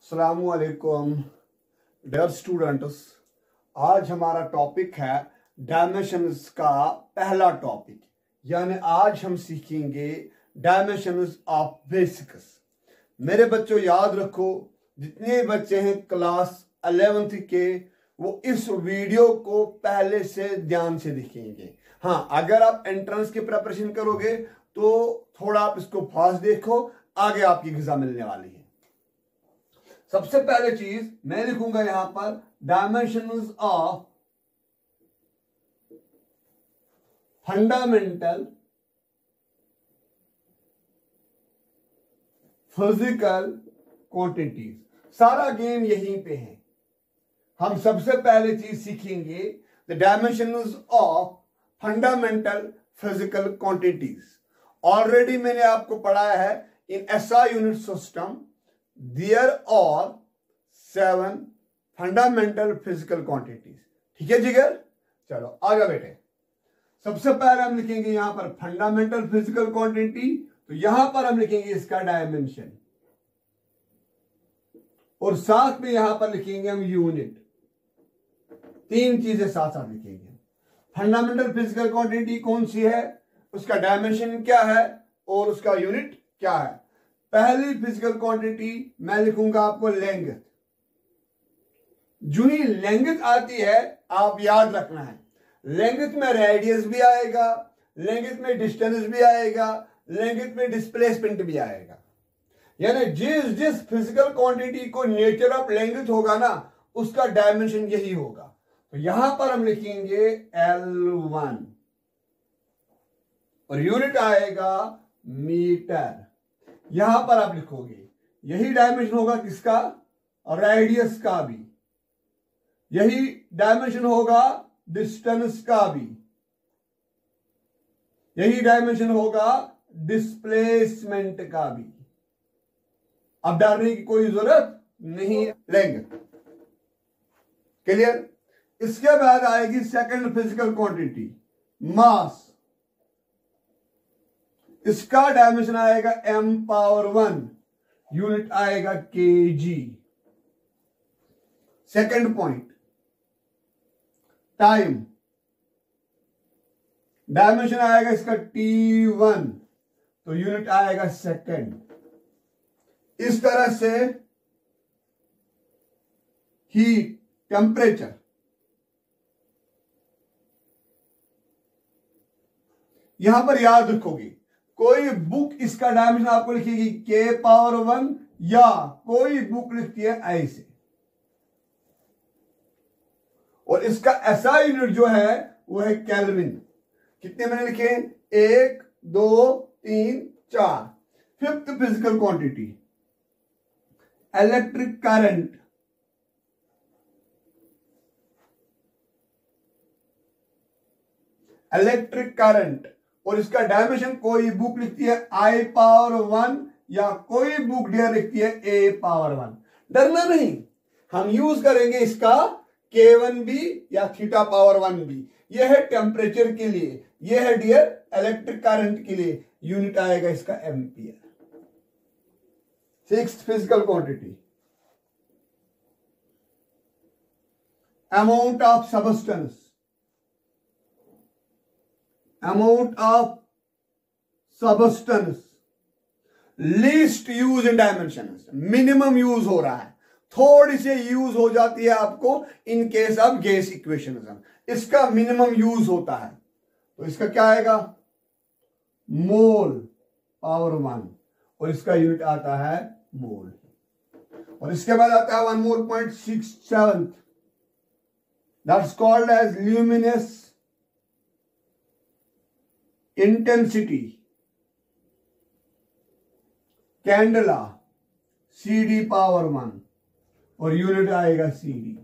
अस्सलामुअलैकुम dear students. आज हमारा टॉपिक है डायमेंशंस का पहला टॉपिक, यानी आज हम सीखेंगे डायमेंशंस ऑफ बेसिक्स। मेरे बच्चों याद रखो, जितने बच्चे हैं क्लास 11th के वो इस वीडियो को पहले से ध्यान से देखेंगे। हाँ, अगर आप एंट्रेंस की प्रिपरेशन करोगे तो थोड़ा आप इसको फास्ट देखो, आगे आपकी ग़िज़ा मिलने वाली है। सबसे पहले चीज मैं लिखूंगा यहां पर dimensions of fundamental physical quantities. सारा गेम यहीं पे है। हम सबसे पहले चीज सीखेंगे the dimensions of fundamental physical quantities. Already मैंने आपको पढ़ाया है इन SI unit system there are 7 fundamental physical quantities. ठीक है जिगर, चलो आगे बेटे। सबसे पहले हम लिखेंगे यहां पर फंडामेंटल फिजिकल क्वांटिटी, तो यहां पर हम लिखेंगे इसका डायमेंशन और साथ में यहां पर लिखेंगे हम यूनिट। तीन चीजें साथ साथ लिखेंगे। फंडामेंटल फिजिकल क्वांटिटी कौन सी है, उसका डायमेंशन क्या है और उसका यूनिट क्या है। पहली फिजिकल क्वांटिटी मैं लिखूंगा आपको लेंथ। जो ही लेंथ आती है आप याद रखना है, लेंथ में रेडियस भी आएगा, लेंथ में डिस्टेंस भी आएगा, लेंथ में डिस्प्लेसमेंट भी आएगा। यानी जिस फिजिकल क्वांटिटी को नेचर ऑफ लेंथ होगा ना, उसका डायमेंशन यही होगा। तो यहां पर हम लिखेंगे L1 और यूनिट आएगा मीटर। यहां पर आप लिखोगे यही डायमेंशन होगा किसका, रेडियस का भी, यही डायमेंशन होगा डिस्टेंस का भी, यही डायमेंशन होगा डिस्प्लेसमेंट का भी। अब डरने की कोई जरूरत नहीं लेंगे। क्लियर। इसके बाद आएगी सेकंड फिजिकल क्वांटिटी मास। इसका डायमेंशन आएगा m⁻1, यूनिट आएगा kg। Second point time, dimension आएगा इसका t1, तो यूनिट आएगा सेकंड। इस तरह से हीट, टेम्परेचर, यहां पर याद रखोगे कोई बुक इसका डायमेंशन आपको लिखेगी k⁻1 या कोई बुक लिखती है ऐसे। और इसका SI यूनिट जो है वो है केल्विन। कितने मैंने लिखे, 1 2 3 4। Fifth physical quantity electric current. Electric current और इसका डायमेंशन कोई बुक लिखती है I⁻1 या कोई बुक डियर लिखती है A⁻1। डरना नहीं, हम यूज करेंगे इसका K1b या θ⁻1b। यह है टेम्परेचर के लिए, यह है डियर इलेक्ट्रिक करंट के लिए, यूनिट आएगा इसका ampere. Sixth physical quantity amount of substance. Amount of substance least use in dimensions, minimum use हो रहा है, थोड़ी सी यूज हो जाती है आपको इन केस ऑफ गैस इक्वेशनिज्म। इसका मिनिमम यूज होता है, तो इसका क्या आएगा mol⁻1 और इसका यूनिट आता है मोल। और इसके बाद आता है one more point 67 that's called as luminous intensity candela CD⁻1 और यूनिट आएगा CD।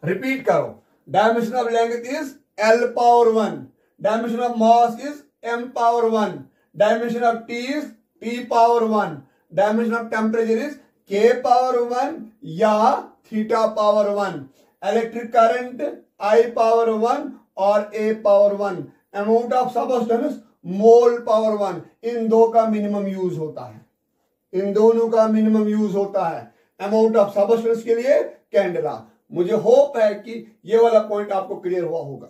रिपीट करो, dimension of length is L⁻1, dimension of mass is m⁻1, dimension of T is T⁻1, dimension of temperature is K⁻1 या θ⁻1, electric current I⁻1 और A⁻1, amount of substance mol⁻1। इन दो का minimum use होता है, इन दोनों का minimum use होता है। अमाउंट ऑफ सबस्टेंस के लिए कैंडेला। मुझे होप है कि ये वाला पॉइंट आपको क्लियर हुआ होगा।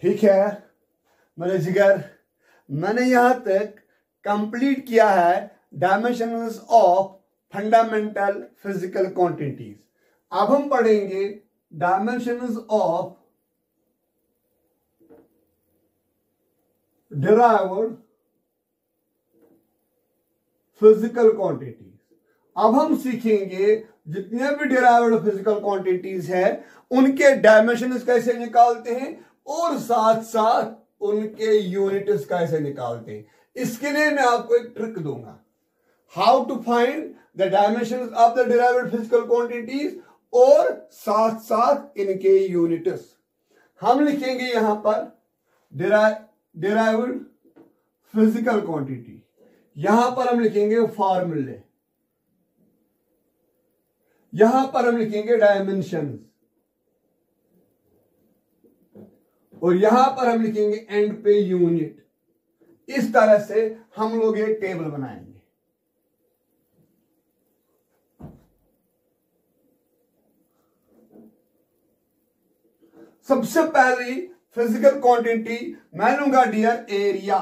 ठीक है मेरे जिगर, मैंने यहां तक कंप्लीट किया है dimensions of fundamental physical quantities. अब हम पढ़ेंगे dimensions of derived physical quantities. अब हम सीखेंगे जितने भी डिराइव्ड फिजिकल क्वांटिटीज है उनके डायमेंशंस कैसे निकालते हैं और साथ साथ उनके यूनिट्स कैसे निकालते हैं। इसके लिए मैं आपको एक ट्रिक दूंगा, how to find the dimensions of the derived physical quantities और साथ साथ इनके यूनिट्स। हम लिखेंगे यहां पर डिराइव्ड फिजिकल क्वांटिटी, यहां पर हम लिखेंगे फॉर्मूले, यहां पर हम लिखेंगे डायमेंशंस और यहां पर हम लिखेंगे एंड पे यूनिट। इस तरह से हम लोग एक टेबल बनाएंगे। सबसे पहली फिजिकल क्वांटिटी मैं लूंगा डियर एरिया।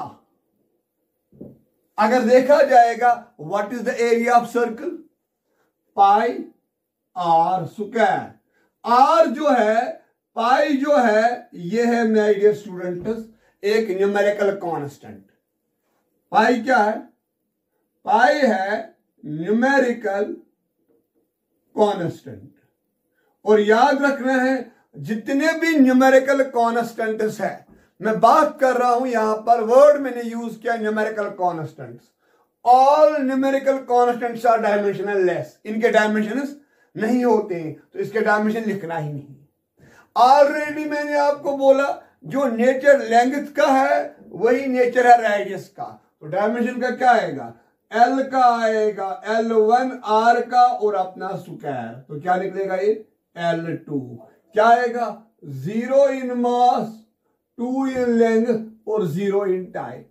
अगर देखा जाएगा what is the area of circle, pi r square. R जो है, पाई जो है, ये है माय डियर स्टूडेंट्स एक न्यूमेरिकल कांस्टेंट। पाई क्या है? पाई है न्यूमेरिकल कांस्टेंट। और याद रखना है जितने भी न्यूमेरिकल कांस्टेंट्स है, मैं बात कर रहा हूं यहां पर वर्ड मैंने यूज किया numerical constants. All numerical constants are dimensional less, इनके डायमेंशंस नहीं होते हैं तो इसके डायमेंशन लिखना ही नहीं। ऑलरेडी मैंने आपको बोला जो नेचर लेंथ का है वही नेचर है रेडियस का। तो डायमेंशन का क्या आएगा? एल का आएगा, L1 R का और अपना स्क्वायर, तो क्या निकलेगा ये L2। क्या आएगा? 0 इन मास, 2 इन लेंथ और 0 इन टाइम।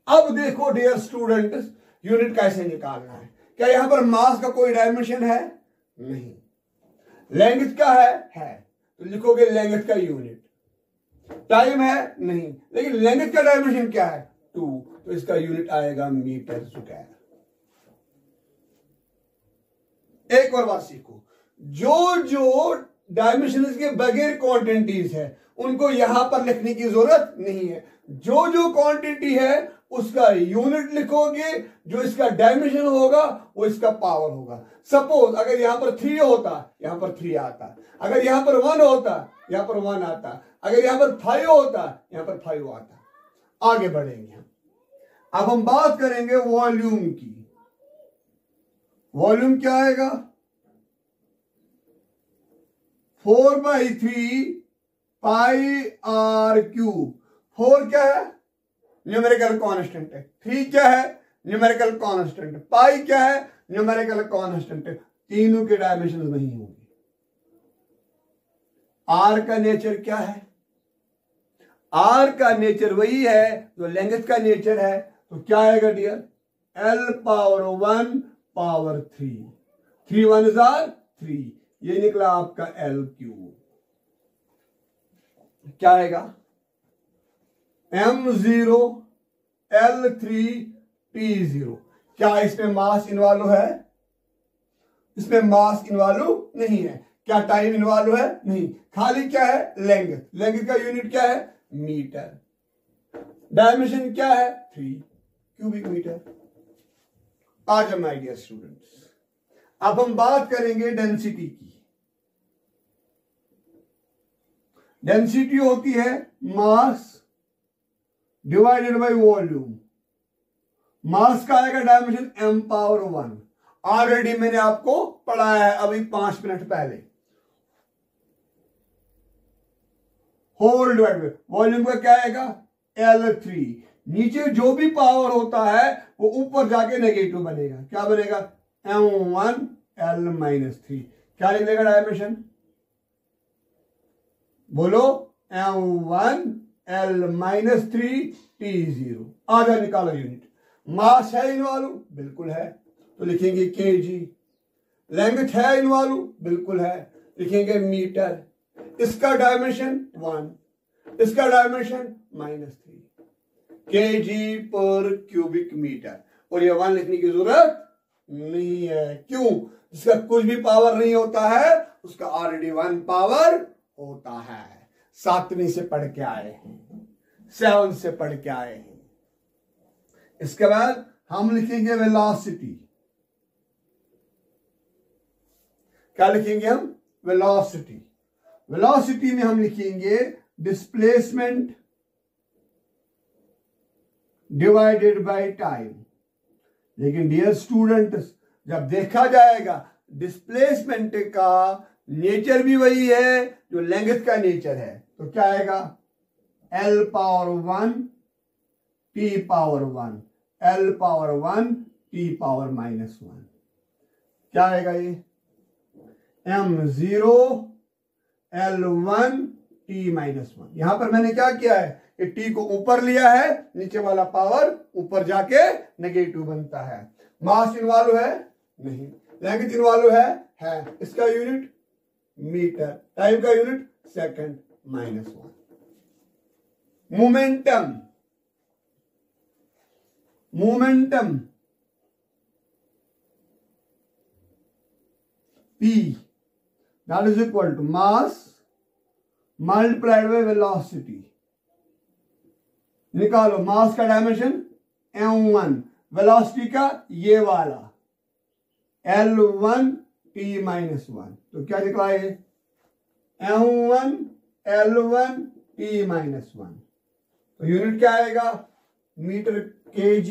अब देखो डियर स्टूडेंट्स यूनिट कैसे निकालना है। क्या यहां पर मास का कोई डायमेंशन है? नहीं। लेंथ का है तो लिखोगे लेंथ का यूनिट। टाइम है? नहीं। लेकिन लेंथ का डायमेंशन क्या है? 2, तो इसका यूनिट आएगा मीटर स्क्वायर। एक और बात सीखो, जो डायमेंशन के बगैर क्वांटिटीज है उनको यहां पर लिखने की जरूरत नहीं है। जो क्वांटिटी है उसका यूनिट लिखोगे, जो इसका डायमेंशन होगा वो इसका पावर होगा। सपोज अगर यहां पर 3 होता, यहां पर 3 आता। अगर यहां पर 1 होता, यहां पर 1 आता। अगर यहां पर 5 होता, यहां पर 5 आता। आगे बढ़ेंगे हम। अब हम बात करेंगे वॉल्यूम की। वॉल्यूम क्या आएगा? 4/3 पाई आर क्यूब। 4 क्या है? न्यूमेरिकल कांस्टेंट है। 3 क्या है? न्यूमेरिकल कांस्टेंट है। पाई क्या है? न्यूमेरिकल कांस्टेंट है। तीनों के डायमेंशन नहीं होंगे। आर का नेचर क्या है? आर का नेचर वही है जो लेंथ का नेचर है। तो क्या आएगा dear? L power 1 power 3। 3 1 is 3। ये निकला आपका L क्यूब। क्या आएगा? M0 L3 T0। क्या इसमें मास इन्वॉल्व है? इसमें मास इन्वॉल्व नहीं है। क्या टाइम इन्वॉल्व है? नहीं। खाली क्या है? लेंथ। लेंथ का यूनिट क्या है? मीटर। डायमेंशन क्या है? 3 क्यूबिक मीटर। आज हम माय डियर स्टूडेंट्स अब हम बात करेंगे डेंसिटी की। डेंसिटी होती है मास डिवाइडेड बाय वॉल्यूम। मास का आएगा डायमेंशन m पावर 1। ऑलरेडी मैंने आपको पढ़ाया है अभी 5 मिनट पहले। होल डिवाइड बाय वॉल्यूम का क्या आएगा? L3। नीचे जो भी पावर होता है वो ऊपर जाके नेगेटिव बनेगा। क्या बनेगा? M1 L-3। क्या निकलेगा डायमेंशन? बोलो। M1 L-3 T0। आधा निकालो यूनिट। मास है इनवॉल्व, बिल्कुल है, तो लिखेंगे kg। लेंथ है इनवॉल्व, बिल्कुल है, लिखेंगे मीटर। इसका डायमेंशन 1, इसका डायमेंशन -3 kg पर क्यूबिक मीटर। और ये 1 लिखने की जरूरत नहीं है, क्यों? जिसका कुछ भी पावर नहीं होता है उसका ऑलरेडी 1 पावर होता है। 7वीं से पढ़ के आए हैं, 7 से पढ़ के आए हैं। इसके बाद हम लिखेंगे वेलोसिटी। क्या लिखेंगे हम? वेलोसिटी। वेलोसिटी में हम लिखेंगे डिस्प्लेसमेंट डिवाइडेड बाय टाइम। लेकिन डियर स्टूडेंट्स, जब देखा जाएगा डिस्प्लेसमेंट का नेचर भी वही है जो लेंथ का नेचर है, तो क्या आएगा? L power 1 T power 1, L power 1 T power -1। क्या आएगा ये? M0 L1 T -1। यहां पर मैंने क्या किया है, ये T को ऊपर लिया है, नीचे वाला पावर ऊपर जाके नेगेटिव बनता है। मास इन्वॉल्व है? नहीं। लेंथ इन्वॉल्व है। इसका यूनिट मीटर, टाइम का unit second -1। Momentum, momentum P that is equal to mass multiplied by velocity। निकालो मास का डायमेंशन m1, वेलोसिटी का ये वाला L1 T -1। तो क्या निकला ये? m1 L1 T -1। तो यूनिट क्या आएगा? Metre kg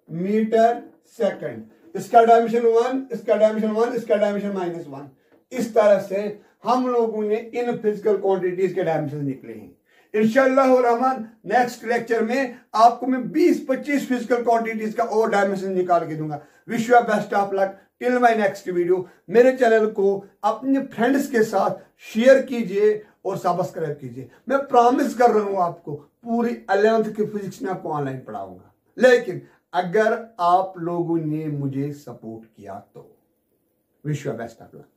metre second. इसका डायमेंशन 1, इसका डायमेंशन 1, इसका डायमेंशन -1। इस तरह से हम लोगों ने इन फिजिकल क्वांटिटीज के डायमेंशन निकले हैं। इंशाअल्लाह रहमान नेक्स्ट लेक्चर में आपको मैं 20-25 फिजिकल क्वांटिटीज का और डायमेंशन निकाल के दूंगा। Wish you best of luck till my next video. मेरे चैनल को अपने फ्रेंड्स के साथ शेयर कीजिए और सब्सक्राइब कीजिए। मैं प्रॉमिस कर रहा हूं आपको पूरी 11th की फिजिक्स में आपको ऑनलाइन पढ़ाऊंगा, लेकिन अगर आप लोगों ने मुझे सपोर्ट किया तो। Wish you best of luck.